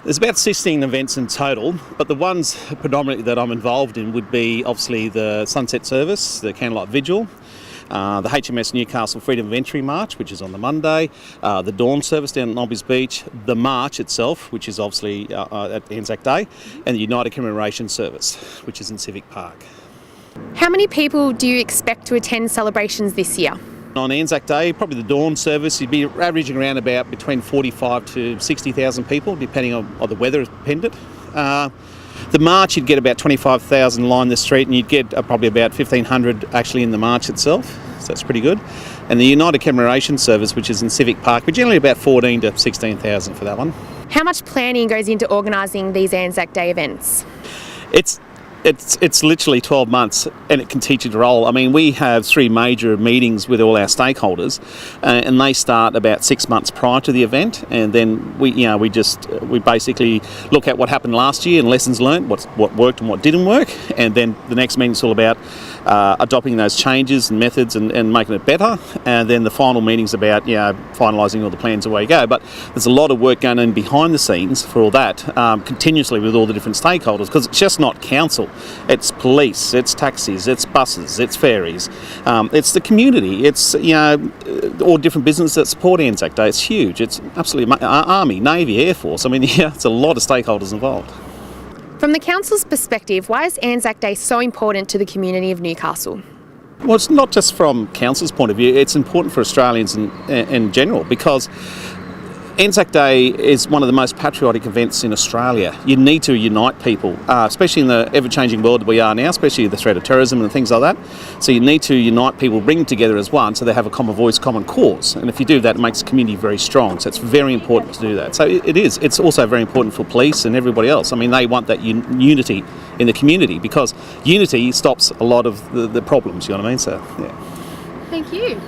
There's about 16 events in total, but the ones predominantly that I'm involved in would be obviously the Sunset Service, the Candlelight Vigil, the HMS Newcastle Freedom of Entry March, which is on the Monday, the Dawn Service down at Nobby's Beach, the March itself, which is obviously at Anzac Day, and the United Commemoration Service, which is in Civic Park. How many people do you expect to attend celebrations this year? On Anzac Day, probably the Dawn Service, you'd be averaging around about between 45 to 60,000 people, depending on the weather is dependent. The March, you'd get about 25,000 line the street, and you'd get probably about 1,500 actually in the March itself, so that's pretty good. And the United Commemoration Service, which is in Civic Park, we're generally about 14 to 16,000 for that one. How much planning goes into organising these Anzac Day events? It's literally 12 months, and it can teach you to roll. I mean, we have 3 major meetings with all our stakeholders, and they start about 6 months prior to the event, and then we basically look at what happened last year and lessons learned, what worked and what didn't work, and then the next meeting's all about adopting those changes and methods and making it better, and then the final meeting's about finalising all the plans away you go. But there's a lot of work going on behind the scenes for all that, continuously with all the different stakeholders, because it's just not council. It's police, it's taxis, it's buses, it's ferries, it's the community, it's all different businesses that support Anzac Day. It's huge. It's absolutely Army, Navy, Air Force. I mean, it's a lot of stakeholders involved. From the council's perspective, why is Anzac Day so important to the community of Newcastle? Well, it's not just from council's point of view. It's important for Australians in general, because Anzac Day is one of the most patriotic events in Australia. You need to unite people, especially in the ever-changing world that we are now, especially the threat of terrorism and things like that. So you need to unite people, bring them together as one, so they have a common voice, common cause. And if you do that, it makes the community very strong. So it's very important to do that. So it is. It's also very important for police and everybody else. I mean, they want that unity in the community, because unity stops a lot of the problems, you know what I mean? So, yeah. Thank you.